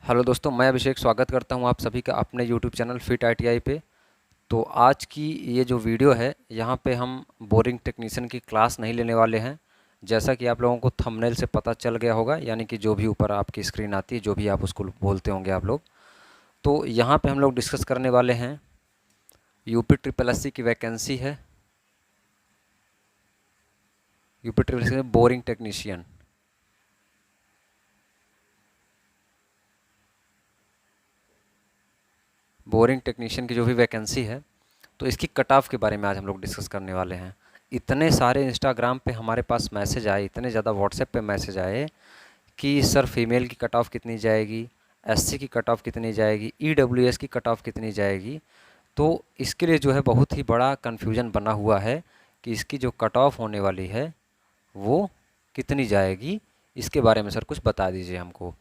Hello दोस्तों, मैं अभिषेक स्वागत करता हूं आप सभी का अपने यूट्यूब चैनल फिट आईटीआई पे। तो आज की ये जो वीडियो है, यहाँ पे हम बोरिंग टेक्नीशियन की क्लास नहीं लेने वाले हैं। जैसा कि आप लोगों को थंबनेल से पता चल गया होगा, यानी कि जो भी ऊपर आपकी स्क्रीन आती है, जो भी आप उसको बोलते होंगे आप लोग। तो यहाँ पे हम लोग डिस्कस करने वाले हैं यूपी ट्रिपल एससी की वैकेंसी है, यूपी ट्रिपल एससी में बोरिंग टेक्नीशियन। बोरिंग टेक्नीशियन की जो भी वैकेंसी है, तो इसकी कट ऑफ के बारे में आज हम लोग डिस्कस करने वाले हैं। इतने सारे इंस्टाग्राम पे हमारे पास मैसेज आए, इतने ज़्यादा व्हाट्सएप पे मैसेज आए कि सर फीमेल की कट ऑफ कितनी जाएगी, एससी की कट ऑफ कितनी जाएगी, ईडब्ल्यूएस की कट ऑफ कितनी जाएगी। तो इसके लिए जो है बहुत ही बड़ा कन्फ्यूजन बना हुआ है कि इसकी जो कट ऑफ होने वाली है वो कितनी जाएगी। इसके बारे में सर कुछ बता दीजिए हमको।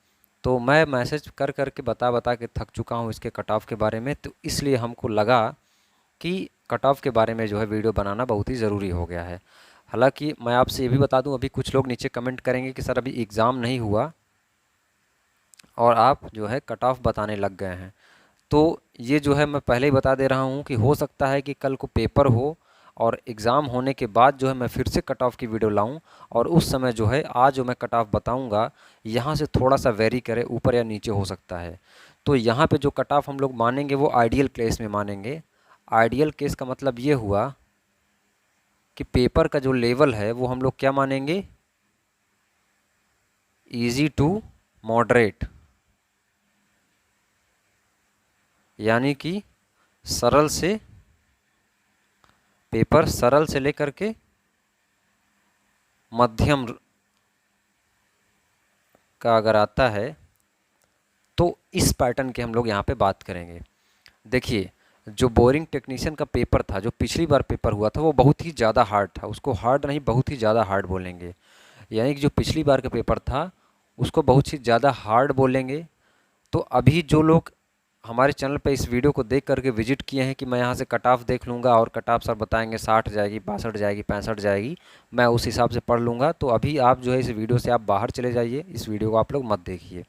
तो मैं मैसेज कर कर के बता बता के थक चुका हूँ इसके कट ऑफ के बारे में, तो इसलिए हमको लगा कि कट ऑफ के बारे में जो है वीडियो बनाना बहुत ही ज़रूरी हो गया है। हालांकि मैं आपसे ये भी बता दूं, अभी कुछ लोग नीचे कमेंट करेंगे कि सर अभी एग्ज़ाम नहीं हुआ और आप जो है कट ऑफ बताने लग गए हैं। तो ये जो है मैं पहले ही बता दे रहा हूँ कि हो सकता है कि कल को पेपर हो और एग्ज़ाम होने के बाद जो है मैं फिर से कट ऑफ की वीडियो लाऊं, और उस समय जो है आज जो मैं कट ऑफ बताऊंगा यहाँ से थोड़ा सा वेरी करे, ऊपर या नीचे हो सकता है। तो यहाँ पे जो कट ऑफ हम लोग मानेंगे वो आइडियल केस में मानेंगे। आइडियल केस का मतलब ये हुआ कि पेपर का जो लेवल है वो हम लोग क्या मानेंगे, इजी टू मॉडरेट, यानी कि सरल से, पेपर सरल से लेकर के मध्यम का अगर आता है तो इस पैटर्न के हम लोग यहाँ पे बात करेंगे। देखिए, जो बोरिंग टेक्नीशियन का पेपर था, जो पिछली बार पेपर हुआ था, वो बहुत ही ज़्यादा हार्ड था। उसको हार्ड नहीं, बहुत ही ज़्यादा हार्ड बोलेंगे। यानी कि जो पिछली बार का पेपर था उसको बहुत ही ज़्यादा हार्ड बोलेंगे। तो अभी जो लोग हमारे चैनल पे इस वीडियो को देख करके विजिट किए हैं कि मैं यहाँ से कट ऑफ देख लूँगा और कट ऑफ सर बताएंगे 60 जाएगी, 62 जाएगी, 65 जाएगी, मैं उस हिसाब से पढ़ लूँगा, तो अभी आप जो है इस वीडियो से आप बाहर चले जाइए। इस वीडियो को आप लोग मत देखिए।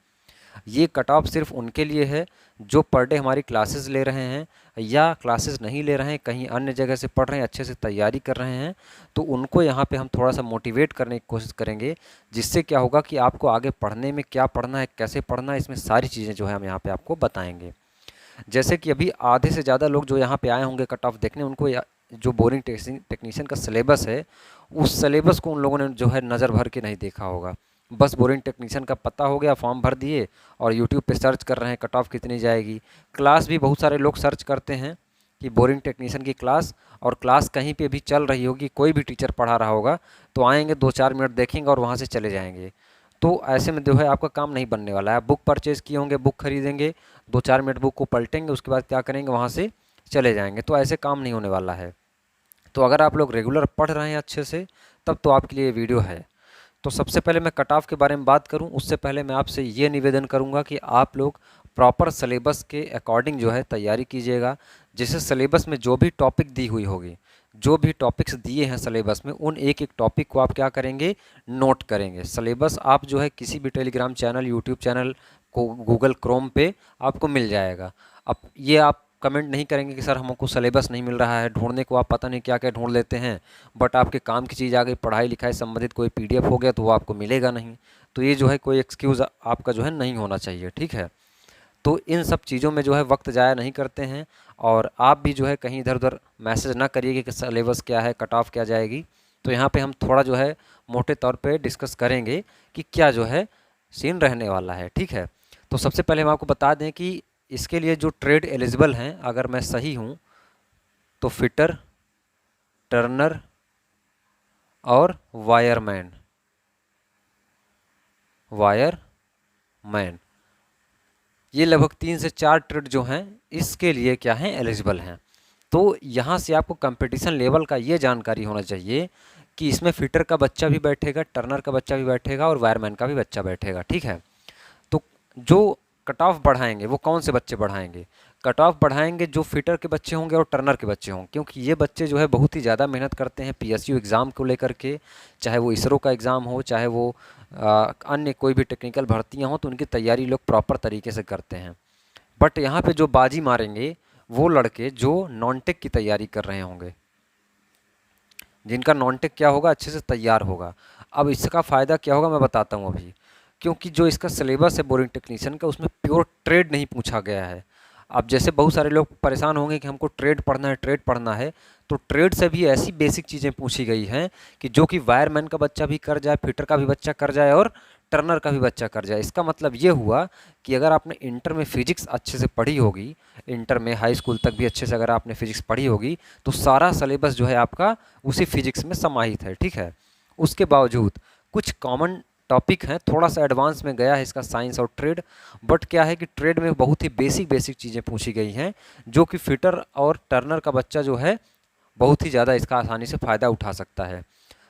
ये कट ऑफ सिर्फ उनके लिए है जो पर डे हमारी क्लासेस ले रहे हैं या क्लासेस नहीं ले रहे हैं, कहीं अन्य जगह से पढ़ रहे हैं, अच्छे से तैयारी कर रहे हैं। तो उनको यहाँ पे हम थोड़ा सा मोटिवेट करने की कोशिश करेंगे, जिससे क्या होगा कि आपको आगे पढ़ने में क्या पढ़ना है, कैसे पढ़ना है, इसमें सारी चीज़ें जो है हम यहाँ पे आपको बताएंगे। जैसे कि अभी आधे से ज़्यादा लोग जो यहाँ पे आए होंगे कट ऑफ देखने, उनको जो बोरिंग टेक्नीशियन का सिलेबस है, उस सिलेबस को उन लोगों ने जो है नज़र भर के नहीं देखा होगा। बस बोरिंग टेक्नीशियन का पता हो गया, फॉर्म भर दिए और यूट्यूब पे सर्च कर रहे हैं कट ऑफ कितनी जाएगी। क्लास भी बहुत सारे लोग सर्च करते हैं कि बोरिंग टेक्नीशियन की क्लास, और क्लास कहीं पे भी चल रही होगी, कोई भी टीचर पढ़ा रहा होगा तो आएंगे 2-4 मिनट देखेंगे और वहाँ से चले जाएंगे। तो ऐसे में जो है आपका काम नहीं बनने वाला है। आप बुक परचेज़ किए होंगे, बुक खरीदेंगे, 2-4 मिनट बुक को पलटेंगे, उसके बाद क्या करेंगे, वहाँ से चले जाएंगे। तो ऐसे काम नहीं होने वाला है। तो अगर आप लोग रेगुलर पढ़ रहे हैं अच्छे से, तब तो आपके लिए वीडियो है। तो सबसे पहले मैं कट ऑफ के बारे में बात करूं, उससे पहले मैं आपसे ये निवेदन करूंगा कि आप लोग प्रॉपर सिलेबस के अकॉर्डिंग जो है तैयारी कीजिएगा। जैसे सिलेबस में जो भी टॉपिक दी हुई होगी, जो भी टॉपिक्स दिए हैं सिलेबस में, उन एक एक टॉपिक को आप क्या करेंगे, नोट करेंगे। सिलेबस आप जो है किसी भी टेलीग्राम चैनल, यूट्यूब चैनल को, गूगल क्रोम पे आपको मिल जाएगा। अब ये आप कमेंट नहीं करेंगे कि सर हमको सिलेबस नहीं मिल रहा है, ढूंढने को आप पता नहीं क्या क्या ढूंढ लेते हैं, बट आपके काम की चीज़ आ गई, पढ़ाई लिखाई संबंधित कोई पीडीएफ हो गया तो वो आपको मिलेगा नहीं। तो ये जो है कोई एक्सक्यूज़ आपका जो है नहीं होना चाहिए, ठीक है। तो इन सब चीज़ों में जो है वक्त ज़ाया नहीं करते हैं, और आप भी जो है कहीं इधर उधर मैसेज ना करिए कि सिलेबस क्या है, कट ऑफ क्या जाएगी। तो यहाँ पे हम थोड़ा जो है मोटे तौर पे डिस्कस करेंगे कि क्या जो है सीन रहने वाला है, ठीक है। तो सबसे पहले हम आपको बता दें कि इसके लिए जो ट्रेड एलिजिबल हैं, अगर मैं सही हूँ तो फिटर, टर्नर और वायरमैन, वायरमैन, ये लगभग 3 से 4 ट्रेड जो हैं इसके लिए क्या हैं, एलिजिबल हैं। तो यहाँ से आपको कंपटीशन लेवल का ये जानकारी होना चाहिए कि इसमें फिटर का बच्चा भी बैठेगा, टर्नर का बच्चा भी बैठेगा और वायरमैन का भी बच्चा बैठेगा, ठीक है। तो जो कट ऑफ बढ़ाएंगे वो कौन से बच्चे बढ़ाएंगे, कट ऑफ बढ़ाएंगे जो फिटर के बच्चे होंगे और टर्नर के बच्चे होंगे, क्योंकि ये बच्चे जो है बहुत ही ज़्यादा मेहनत करते हैं पीएसयू एग्ज़ाम को लेकर के, चाहे वो इसरो का एग्ज़ाम हो, चाहे वो अन्य कोई भी टेक्निकल भर्तियां हों तो उनकी तैयारी लोग प्रॉपर तरीके से करते हैं। बट यहाँ पे जो बाजी मारेंगे वो लड़के जो नॉन टेक की तैयारी कर रहे होंगे, जिनका नॉन टेक क्या होगा, अच्छे से तैयार होगा। अब इसका फ़ायदा क्या होगा मैं बताता हूँ अभी, क्योंकि जो इसका सिलेबस है बोरिंग टेक्नीशियन का, उसमें प्योर ट्रेड नहीं पूछा गया है। अब जैसे बहुत सारे लोग परेशान होंगे कि हमको ट्रेड पढ़ना है, ट्रेड पढ़ना है, तो ट्रेड से भी ऐसी बेसिक चीज़ें पूछी गई हैं कि जो कि वायरमैन का बच्चा भी कर जाए, फिटर का भी बच्चा कर जाए और टर्नर का भी बच्चा कर जाए। इसका मतलब ये हुआ कि अगर आपने इंटर में फिजिक्स अच्छे से पढ़ी होगी, इंटर में हाई स्कूल तक भी अच्छे से अगर आपने फिजिक्स पढ़ी होगी, तो सारा सिलेबस जो है आपका उसी फिजिक्स में समाहित है, ठीक है। उसके बावजूद कुछ कॉमन टॉपिक हैं, थोड़ा सा एडवांस में गया है इसका साइंस और ट्रेड, बट क्या है कि ट्रेड में बहुत ही बेसिक बेसिक चीज़ें पूछी गई हैं जो कि फिटर और टर्नर का बच्चा जो है बहुत ही ज़्यादा इसका आसानी से फ़ायदा उठा सकता है।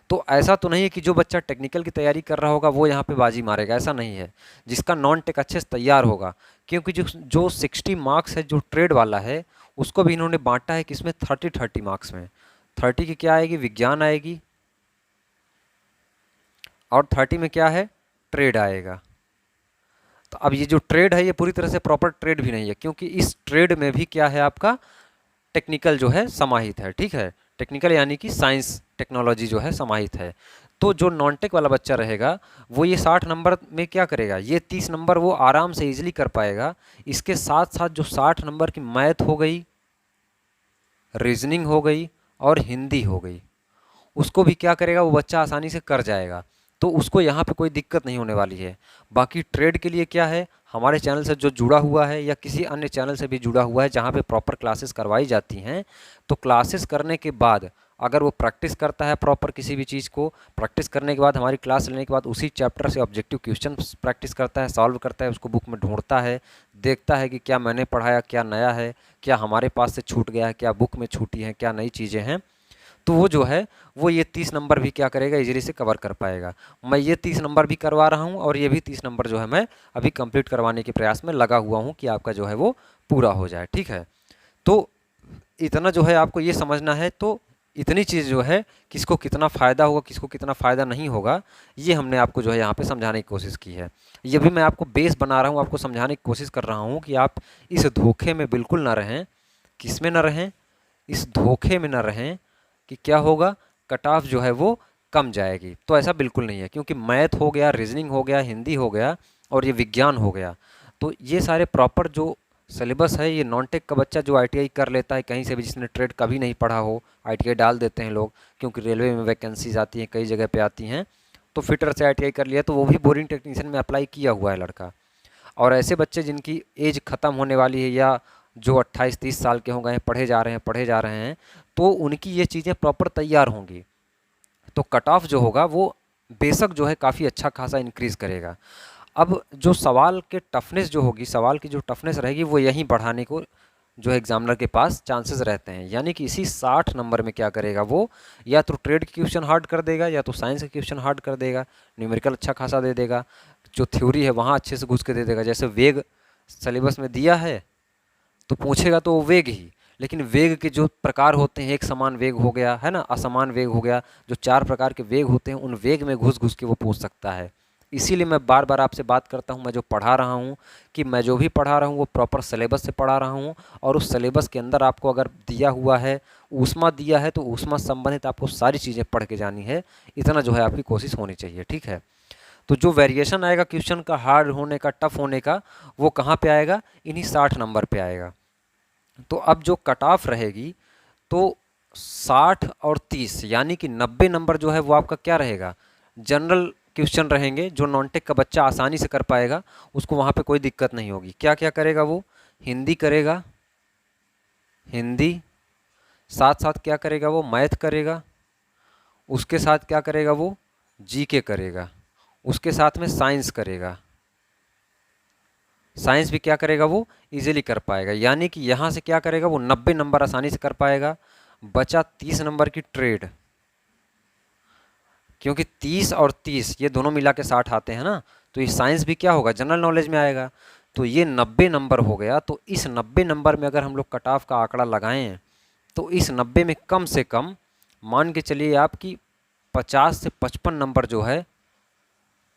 तो ऐसा तो नहीं है कि जो बच्चा टेक्निकल की तैयारी कर रहा होगा वो यहाँ पे बाजी मारेगा, ऐसा नहीं है। जिसका नॉन टेक अच्छे से तैयार होगा, क्योंकि जो जो 60 मार्क्स है जो ट्रेड वाला है, उसको भी इन्होंने बांटा है कि इसमें 30 मार्क्स में 30 की क्या आएगी, विज्ञान आएगी, और 30 में क्या है, ट्रेड आएगा। तो अब ये जो ट्रेड है ये पूरी तरह से प्रॉपर ट्रेड भी नहीं है, क्योंकि इस ट्रेड में भी क्या है आपका टेक्निकल जो है समाहित है, ठीक है। टेक्निकल यानी कि साइंस टेक्नोलॉजी जो है समाहित है। तो जो नॉन टेक वाला बच्चा रहेगा वो ये 60 नंबर में क्या करेगा, ये 30 नंबर वो आराम से इजीली कर पाएगा। इसके साथ साथ जो 60 नंबर की मैथ हो गई, रीजनिंग हो गई और हिंदी हो गई, उसको भी क्या करेगा वो बच्चा आसानी से कर जाएगा। तो उसको यहाँ पे कोई दिक्कत नहीं होने वाली है। बाकी ट्रेड के लिए क्या है, हमारे चैनल से जो जुड़ा हुआ है या किसी अन्य चैनल से भी जुड़ा हुआ है जहाँ पे प्रॉपर क्लासेस करवाई जाती हैं, तो क्लासेस करने के बाद अगर वो प्रैक्टिस करता है प्रॉपर किसी भी चीज़ को, प्रैक्टिस करने के बाद हमारी क्लास लेने के बाद उसी चैप्टर से ऑब्जेक्टिव क्वेश्चन प्रैक्टिस करता है, सॉल्व करता है, उसको बुक में ढूंढता है, देखता है कि क्या मैंने पढ़ाया क्या नया है, क्या हमारे पास से छूट गया है, क्या बुक में छूटी हैं, क्या नई चीज़ें हैं, तो वो जो है वो ये 30 नंबर भी क्या करेगा, इजीली से कवर कर पाएगा। मैं ये 30 नंबर भी करवा रहा हूँ और ये भी 30 नंबर जो है मैं अभी कंप्लीट करवाने के प्रयास में लगा हुआ हूँ कि आपका जो है वो पूरा हो जाए, ठीक है। तो इतना जो है आपको ये समझना है। तो इतनी चीज़ जो है किसको कितना फ़ायदा होगा, किसको कितना फ़ायदा नहीं होगा, ये हमने आपको जो है यहाँ पे समझाने की कोशिश की है। ये भी मैं आपको बेस बना रहा हूँ, आपको समझाने की कोशिश कर रहा हूँ कि आप इस धोखे में बिल्कुल ना रहें। किस में ना रहें, इस धोखे में ना रहें कि क्या होगा, कट ऑफ जो है वो कम जाएगी। तो ऐसा बिल्कुल नहीं है, क्योंकि मैथ हो गया, रीजनिंग हो गया, हिंदी हो गया और ये विज्ञान हो गया, तो ये सारे प्रॉपर जो सिलेबस है, ये नॉन टेक का बच्चा जो आईटीआई कर लेता है कहीं से भी, जिसने ट्रेड कभी नहीं पढ़ा हो, आईटीआई डाल देते हैं लोग, क्योंकि रेलवे में वैकेंसीज आती हैं, कई जगह पे आती हैं, तो फिटर से आईटीआई कर लिया तो वो भी बोरिंग टेक्नीशियन में अप्लाई किया हुआ है लड़का। और ऐसे बच्चे जिनकी एज ख़त्म होने वाली है या जो 28-30 साल के हो गए हैं, पढ़े जा रहे हैं, तो उनकी ये चीज़ें प्रॉपर तैयार होंगी, तो कट ऑफ जो होगा वो बेशक जो है काफ़ी अच्छा खासा इंक्रीज़ करेगा। अब जो सवाल के टफनेस जो होगी, सवाल की जो टफनेस रहेगी वो यहीं बढ़ाने को जो है एग्जामिनर के पास चांसेस रहते हैं। यानी कि इसी 60 नंबर में क्या करेगा वो, या तो ट्रेड के क्वेश्चन हार्ड कर देगा या तो साइंस के क्वेश्चन हार्ड कर देगा, न्यूमेरिकल अच्छा खासा दे देगा, जो थ्योरी है वहाँ अच्छे से घुस के दे देगा। जैसे वेग सिलेबस में दिया है तो पूछेगा तो वो वेग ही, लेकिन वेग के जो प्रकार होते हैं, एक समान वेग हो गया है ना, असमान वेग हो गया, जो 4 प्रकार के वेग होते हैं उन वेग में घुस घुस के वो पूछ सकता है। इसीलिए मैं बार बार आपसे बात करता हूँ, मैं जो पढ़ा रहा हूँ कि मैं जो भी पढ़ा रहा हूँ वो प्रॉपर सिलेबस से पढ़ा रहा हूँ, और उस सिलेबस के अंदर आपको अगर दिया हुआ है ऊष्मा दिया है तो ऊष्मा संबंधित आपको सारी चीज़ें पढ़ के जानी है। इतना जो है आपकी कोशिश होनी चाहिए, ठीक है। तो जो वेरिएशन आएगा क्वेश्चन का हार्ड होने का, टफ होने का, वो कहाँ पे आएगा, इन्हीं 60 नंबर पे आएगा। तो अब जो कट ऑफ रहेगी तो 60 और 30 यानी कि 90 नंबर जो है वो आपका क्या रहेगा, जनरल क्वेश्चन रहेंगे, जो नॉन टेक का बच्चा आसानी से कर पाएगा, उसको वहाँ पे कोई दिक्कत नहीं होगी। क्या क्या करेगा वो, हिंदी करेगा, हिंदी, साथ साथ क्या करेगा वो, मैथ करेगा, उसके साथ क्या करेगा वो, जीके करेगा, उसके साथ में साइंस करेगा, साइंस भी क्या करेगा वो इजीली कर पाएगा। यानी कि यहाँ से क्या करेगा वो 90 नंबर आसानी से कर पाएगा। बचा 30 नंबर की ट्रेड, क्योंकि 30 और 30 ये दोनों मिला के 60 आते हैं ना, तो ये साइंस भी क्या होगा, जनरल नॉलेज में आएगा। तो ये 90 नंबर हो गया। तो इस 90 नंबर में अगर हम लोग कट ऑफ का आंकड़ा लगाएं तो इस 90 में कम से कम मान के चलिए आपकी 50 से 55 नंबर जो है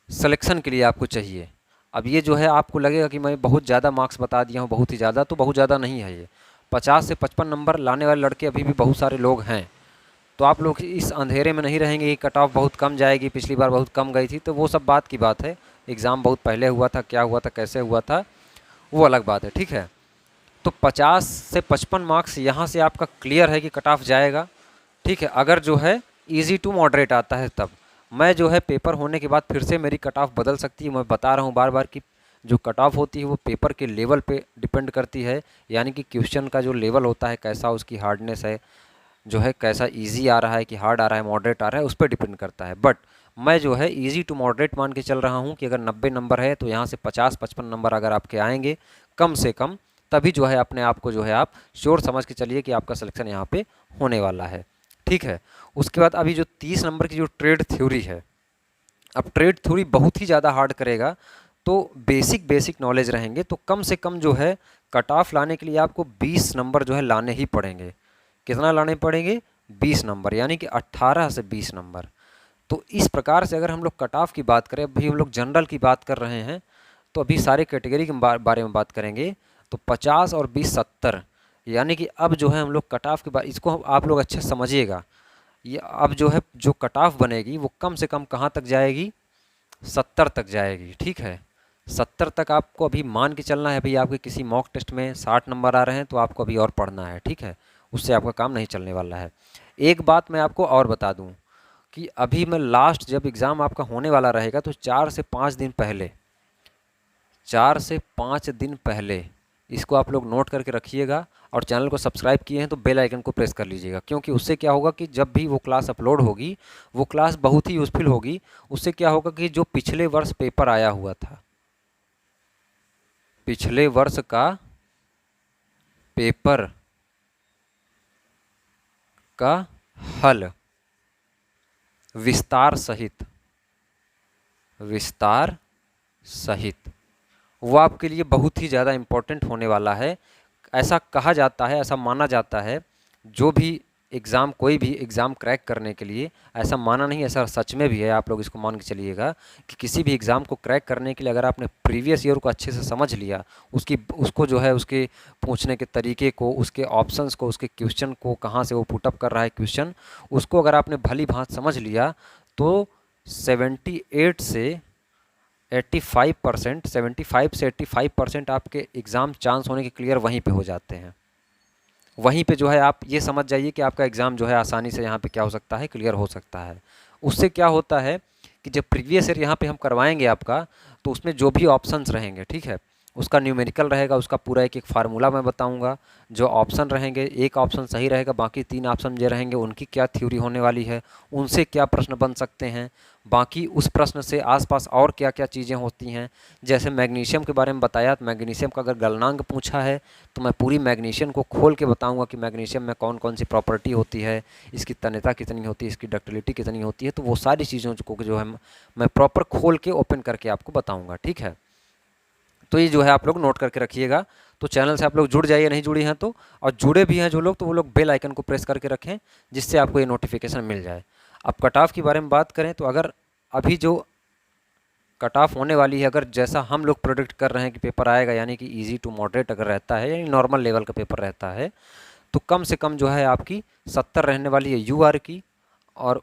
सिलेक्शन के लिए आपको चाहिए। अब ये जो है आपको लगेगा कि मैं बहुत ज़्यादा मार्क्स बता दिया हूँ, बहुत ही ज़्यादा, तो बहुत ज़्यादा नहीं है ये। 50 से 55 नंबर लाने वाले लड़के अभी भी बहुत सारे लोग हैं। तो आप लोग इस अंधेरे में नहीं रहेंगे कि कट ऑफ बहुत कम जाएगी, पिछली बार बहुत कम गई थी, तो वो सब बात की बात है। एग्ज़ाम बहुत पहले हुआ था, क्या हुआ था, कैसे हुआ था, वो अलग बात है, ठीक है। तो 50 से 55 मार्क्स यहाँ से आपका क्लियर है कि कट ऑफ जाएगा, ठीक है। अगर जो है इजी टू मॉडरेट आता है तब मैं जो है पेपर होने के बाद फिर से मेरी कट ऑफ बदल सकती है। मैं बता रहा हूँ बार बार कि जो कट ऑफ होती है वो पेपर के लेवल पे डिपेंड करती है, यानी कि क्वेश्चन का जो लेवल होता है, कैसा उसकी हार्डनेस है, जो है कैसा इजी आ रहा है कि हार्ड आ रहा है, मॉडरेट आ रहा है, उस पर डिपेंड करता है। बट मैं जो है इजी टू मॉडरेट मान के चल रहा हूँ कि अगर 90 नंबर है तो यहाँ से 50-55 नंबर अगर आपके आएंगे कम से कम, तभी जो है अपने आप को जो है आप श्योर समझ के चलिए कि आपका सिलेक्शन यहाँ पे होने वाला है, ठीक है। उसके बाद अभी जो 30 नंबर की जो ट्रेड थ्योरी है, अब ट्रेड थ्योरी बहुत ही ज़्यादा हार्ड करेगा, तो बेसिक बेसिक नॉलेज रहेंगे तो कम से कम जो है कट ऑफ लाने के लिए आपको 20 नंबर जो है लाने ही पड़ेंगे। कितना लाने पड़ेंगे? 20 नंबर, यानी कि 18 से 20 नंबर। तो इस प्रकार से अगर हम लोग कट ऑफ की बात करें, अभी हम लोग जनरल की बात कर रहे हैं, तो अभी सारे कैटेगरी के बारे में बात करेंगे। तो 50 और 20 70, यानी कि अब जो है हम लोग कट ऑफ की बात, इसको आप लोग अच्छे समझिएगा। ये अब जो है जो कट ऑफ बनेगी वो कम से कम कहाँ तक जाएगी? 70 तक जाएगी, ठीक है। 70 तक आपको अभी मान के चलना है। भाई आपके किसी मॉक टेस्ट में 60 नंबर आ रहे हैं तो आपको अभी और पढ़ना है, ठीक है। उससे आपका काम नहीं चलने वाला है। एक बात मैं आपको और बता दूं कि अभी मैं लास्ट जब एग्ज़ाम आपका होने वाला रहेगा तो 4 से 5 दिन पहले, 4 से 5 दिन पहले इसको आप लोग नोट करके रखिएगा। और चैनल को सब्सक्राइब किए हैं तो बेल आइकन को प्रेस कर लीजिएगा, क्योंकि उससे क्या होगा कि जब भी वो क्लास अपलोड होगी वो क्लास बहुत ही यूज़फुल होगी। उससे क्या होगा कि जो पिछले वर्ष पेपर आया हुआ था, पिछले वर्ष का पेपर का हल विस्तार सहित, विस्तार सहित, वो आपके लिए बहुत ही ज़्यादा इम्पोर्टेंट होने वाला है। ऐसा कहा जाता है, ऐसा माना जाता है, जो भी एग्ज़ाम, कोई भी एग्ज़ाम क्रैक करने के लिए, ऐसा माना नहीं, ऐसा सच में भी है, आप लोग इसको मान के चलिएगा कि किसी भी एग्ज़ाम को क्रैक करने के लिए अगर आपने प्रीवियस ईयर को अच्छे से समझ लिया, उसको जो है उसके पूछने के तरीके को, उसके ऑप्शंस को, उसके क्वेश्चन को, कहाँ से वो पुटअप कर रहा है क्वेश्चन, उसको अगर आपने भली भांति समझ लिया तो 78 से 85%, 75 से 85% आपके एग्ज़ाम चांस होने के क्लियर वहीं पे हो जाते हैं। वहीं पे जो है आप ये समझ जाइए कि आपका एग्ज़ाम जो है आसानी से यहाँ पे क्या हो सकता है, क्लियर हो सकता है। उससे क्या होता है कि जब प्रीवियस ईयर यहाँ पे हम करवाएंगे आपका, तो उसमें जो भी ऑप्शंस रहेंगे, ठीक है, उसका न्यूमेरिकल रहेगा, उसका पूरा एक एक फार्मूला मैं बताऊंगा। जो ऑप्शन रहेंगे, एक ऑप्शन सही रहेगा, बाकी 3 ऑप्शन जो रहेंगे उनकी क्या थ्योरी होने वाली है, उनसे क्या प्रश्न बन सकते हैं, बाकी उस प्रश्न से आसपास और क्या क्या चीज़ें होती हैं। जैसे मैग्नीशियम के बारे में बताया, तो मैग्नीशियम का अगर गलनांक पूछा है तो मैं पूरी मैग्नीशियम को खोल के बताऊंगा कि मैग्नीशियम में कौन कौन सी प्रॉपर्टी होती है, इसकी तन्यता कितनी होती है, इसकी डक्टिलिटी कितनी होती है। तो वो सारी चीज़ों को जो है मैं प्रॉपर खोल के ओपन करके आपको बताऊँगा, ठीक है। तो ये जो है आप लोग नोट करके रखिएगा। तो चैनल से आप लोग जुड़ जाइए, नहीं जुड़ी हैं तो, और जुड़े भी हैं जो लोग, तो वो लोग बेल आइकन को प्रेस करके रखें, जिससे आपको ये नोटिफिकेशन मिल जाए। अब कट ऑफ के बारे में बात करें तो अगर अभी जो कट ऑफ होने वाली है, अगर जैसा हम लोग प्रोडिक्ट कर रहे हैं कि पेपर आएगा, यानी कि इजी टू मॉडरेट अगर रहता है, यानी नॉर्मल लेवल का पेपर रहता है, तो कम से कम जो है आपकी 70 रहने वाली है यूआर की। और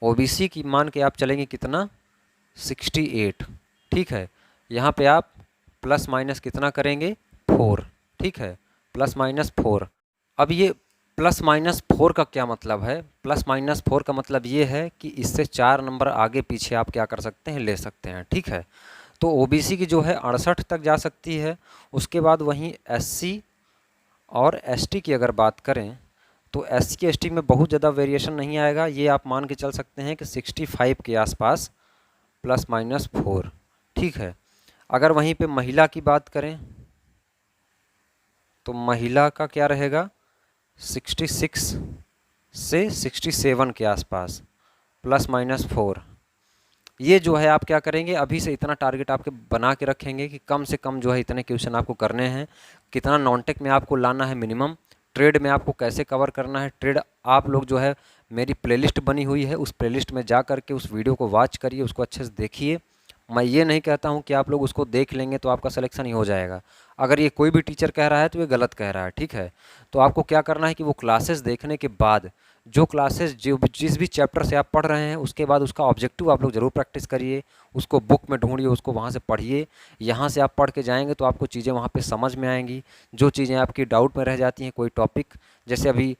ओबीसी की मान के आप चलेंगे कितना? 68, ठीक है। यहाँ पे आप प्लस माइनस कितना करेंगे? 4, ठीक है, प्लस माइनस 4। अब ये प्लस माइनस 4 का क्या मतलब है? प्लस माइनस 4 का मतलब ये है कि इससे 4 नंबर आगे पीछे आप क्या कर सकते हैं, ले सकते हैं, ठीक है। तो ओबीसी की जो है 68 तक जा सकती है। उसके बाद वहीं एससी और एसटी की अगर बात करें तो एससी एसटी में बहुत ज़्यादा वेरिएशन नहीं आएगा, ये आप मान के चल सकते हैं कि 65 के आसपास, प्लस माइनस 4, ठीक है। अगर वहीं पे महिला की बात करें तो महिला का क्या रहेगा? 66 से 67 के आसपास, प्लस माइनस 4। ये जो है आप क्या करेंगे, अभी से इतना टारगेट आपके बना के रखेंगे कि कम से कम जो है इतने क्वेश्चन आपको करने हैं। कितना नॉन टेक में आपको लाना है मिनिमम, ट्रेड में आपको कैसे कवर करना है, ट्रेड आप लोग जो है मेरी प्लेलिस्ट बनी हुई है, उस प्लेलिस्ट में जा कर के उस वीडियो को वॉच करिए, उसको अच्छे से देखिए। मैं ये नहीं कहता हूँ कि आप लोग उसको देख लेंगे तो आपका सिलेक्शन ही हो जाएगा। अगर ये कोई भी टीचर कह रहा है तो ये गलत कह रहा है, ठीक है। तो आपको क्या करना है कि वो क्लासेस देखने के बाद, जो क्लासेस जिस भी चैप्टर से आप पढ़ रहे हैं उसके बाद उसका ऑब्जेक्टिव आप लोग ज़रूर प्रैक्टिस करिए, उसको बुक में ढूंढिए, उसको वहाँ से पढ़िए। यहाँ से आप पढ़ के जाएंगे तो आपको चीज़ें वहाँ पे समझ में आएंगी। जो चीज़ें आपकी डाउट में रह जाती हैं, कोई टॉपिक, जैसे अभी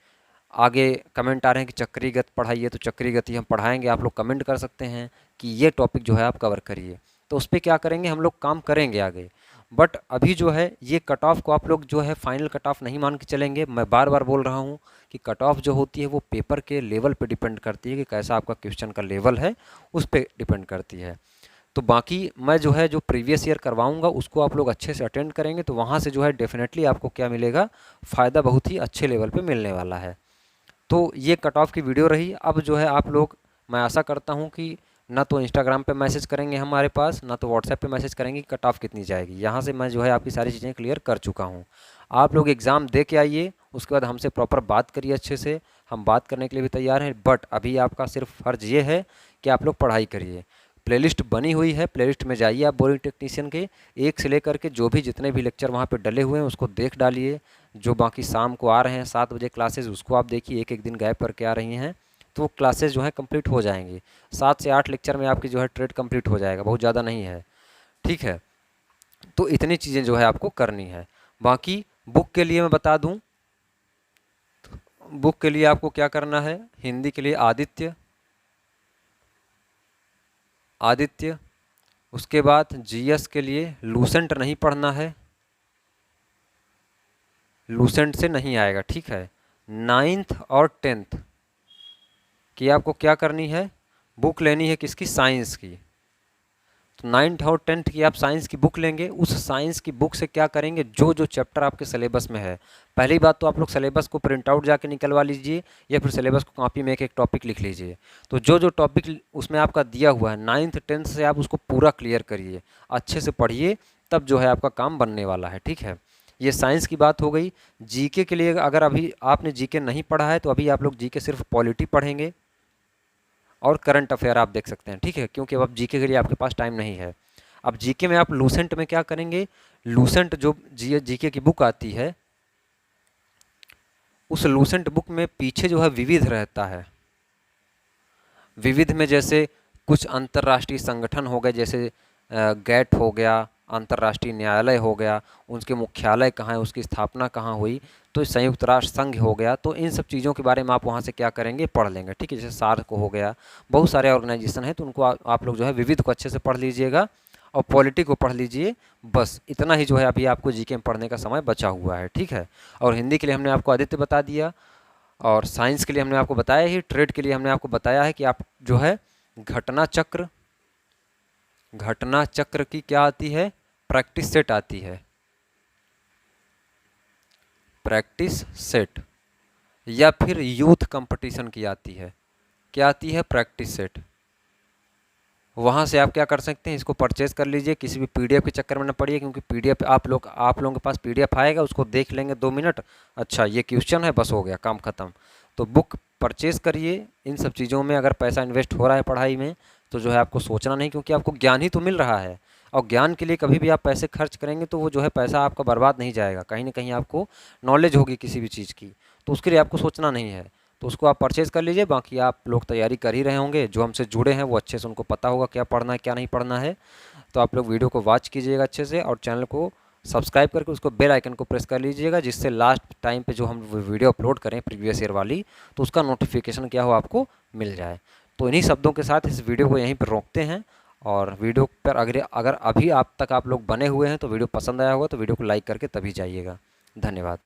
आगे कमेंट आ रहे हैं कि चक्रीय गति पढ़ाइए, तो चक्रीय गति हम पढ़ाएंगे, आप लोग कमेंट कर सकते हैं कि ये टॉपिक जो है आप कवर करिए। तो उस पर क्या करेंगे, हम लोग काम करेंगे आगे। बट अभी जो है ये कट ऑफ को आप लोग जो है फाइनल कट ऑफ नहीं मान के चलेंगे। मैं बार बार बोल रहा हूँ कि कट ऑफ जो होती है वो पेपर के लेवल पे डिपेंड करती है कि कैसा आपका क्वेश्चन का लेवल है, उस पर डिपेंड करती है। तो बाकी मैं जो है जो प्रीवियस ईयर करवाऊंगा उसको आप लोग अच्छे से अटेंड करेंगे तो वहाँ से जो है डेफिनेटली आपको क्या मिलेगा, फ़ायदा बहुत ही अच्छे लेवल पे मिलने वाला है। तो ये कट ऑफ की वीडियो रही। अब जो है आप लोग, मैं आशा करता हूँ कि ना तो इंस्टाग्राम पे मैसेज करेंगे हमारे पास, ना तो व्हाट्सएप पे मैसेज करेंगे कि कट ऑफ कितनी जाएगी। यहाँ से मैं जो है आपकी सारी चीज़ें क्लियर कर चुका हूँ। आप लोग एग्ज़ाम दे के आइए, उसके बाद हमसे प्रॉपर बात करिए अच्छे से। हम बात करने के लिए भी तैयार हैं, बट अभी आपका सिर्फ फ़र्ज़ ये है कि आप लोग पढ़ाई करिए। प्लेलिस्ट बनी हुई है, प्लेलिस्ट में जाइए आप बोरिंग टेक्नीशियन के, एक से लेकर के जो भी जितने भी लेक्चर वहाँ पे डले हुए हैं उसको देख डालिए। जो बाकी शाम को आ रहे हैं 7 बजे क्लासेस, उसको आप देखिए, एक एक दिन गैप करके आ रही हैं, तो वो क्लासेस जो हैं कंप्लीट हो जाएंगी। 7 से 8 लेक्चर में आपकी जो है ट्रेड कंप्लीट हो जाएगा, बहुत ज़्यादा नहीं है, ठीक है। तो इतनी चीज़ें जो है आपको करनी है। बाकी बुक के लिए मैं बता दूँ, बुक के लिए आपको क्या करना है, हिंदी के लिए आदित्य, आदित्य। उसके बाद जीएस के लिए लूसेंट नहीं पढ़ना है, लूसेंट से नहीं आएगा, ठीक है। 9th और 10th की आपको क्या करनी है, बुक लेनी है किसकी, साइंस की। तो 9th और 10th की आप साइंस की बुक लेंगे। उस साइंस की बुक से क्या करेंगे, जो जो चैप्टर आपके सिलेबस में है, पहली बात तो आप लोग सिलेबस को प्रिंट आउट जाके निकलवा लीजिए या फिर सिलेबस को कॉपी में एक एक टॉपिक लिख लीजिए। तो जो जो टॉपिक उसमें आपका दिया हुआ है 9th 10th से आप उसको पूरा क्लियर करिए, अच्छे से पढ़िए, तब जो है आपका काम बनने वाला है, ठीक है। ये साइंस की बात हो गई। जीके के लिए अगर अभी आपने जीके नहीं पढ़ा है तो अभी आप लोग जीके सिर्फ पॉलिटी पढ़ेंगे और करंट अफेयर आप देख सकते हैं, ठीक है, क्योंकि अब जीके के लिए आपके पास टाइम नहीं है। अब जीके में आप लूसेंट में क्या करेंगे, लूसेंट जो जीके की बुक आती है, उस लूसेंट बुक में पीछे जो है विविध रहता है। विविध में जैसे कुछ अंतर्राष्ट्रीय संगठन हो गए, जैसे गैट हो गया, अंतर्राष्ट्रीय न्यायालय हो गया, उनके मुख्यालय कहाँ है, उसकी स्थापना कहाँ हुई, तो संयुक्त राष्ट्र संघ हो गया। तो इन सब चीज़ों के बारे में आप वहाँ से क्या करेंगे, पढ़ लेंगे, ठीक है। जैसे सार्क हो गया, बहुत सारे ऑर्गेनाइजेशन हैं, तो उनको आप लोग जो है विविध को अच्छे से पढ़ लीजिएगा और पॉलिटी को पढ़ लीजिए। बस इतना ही जो है अभी आपको जीके में पढ़ने का समय बचा हुआ है, ठीक है। और हिंदी के लिए हमने आपको आदित्य बता दिया, और साइंस के लिए हमने आपको बताया ही, ट्रेड के लिए हमने आपको बताया है कि आप जो है घटना चक्र, घटना चक्र की क्या आती है, प्रैक्टिस सेट आती है, प्रैक्टिस सेट, या फिर यूथ कंपटीशन की आती है, क्या आती है, प्रैक्टिस सेट। वहाँ से आप क्या कर सकते हैं, इसको परचेज़ कर लीजिए, किसी भी पीडीएफ के चक्कर में ना पड़िए, क्योंकि पीडीएफ आप लोगों के पास पीडीएफ आएगा, उसको देख लेंगे 2 मिनट, अच्छा ये क्वेश्चन है, बस हो गया काम ख़त्म। तो बुक परचेज़ करिए। इन सब चीज़ों में अगर पैसा इन्वेस्ट हो रहा है पढ़ाई में तो जो है आपको सोचना नहीं, क्योंकि आपको ज्ञान ही तो मिल रहा है। और ज्ञान के लिए कभी भी आप पैसे खर्च करेंगे तो वो जो है पैसा आपका बर्बाद नहीं जाएगा, कहीं ना कहीं आपको नॉलेज होगी किसी भी चीज़ की, तो उसके लिए आपको सोचना नहीं है। तो उसको आप परचेज़ कर लीजिए। बाकी आप लोग तैयारी कर ही रहे होंगे, जो हमसे जुड़े हैं वो अच्छे से उनको पता होगा क्या पढ़ना है क्या नहीं पढ़ना है। तो आप लोग वीडियो को वॉच कीजिएगा अच्छे से, और चैनल को सब्सक्राइब करके उसको बेल आइकन को प्रेस कर लीजिएगा, जिससे लास्ट टाइम पे जो हम वीडियो अपलोड करें प्रीवियस ईयर वाली, तो उसका नोटिफिकेशन क्या हो आपको मिल जाए। तो इन्हीं शब्दों के साथ इस वीडियो को यहीं पर रोकते हैं। और वीडियो पर अगर अभी आप लोग बने हुए हैं तो वीडियो पसंद आया होगा तो वीडियो को लाइक करके तभी जाइएगा। धन्यवाद।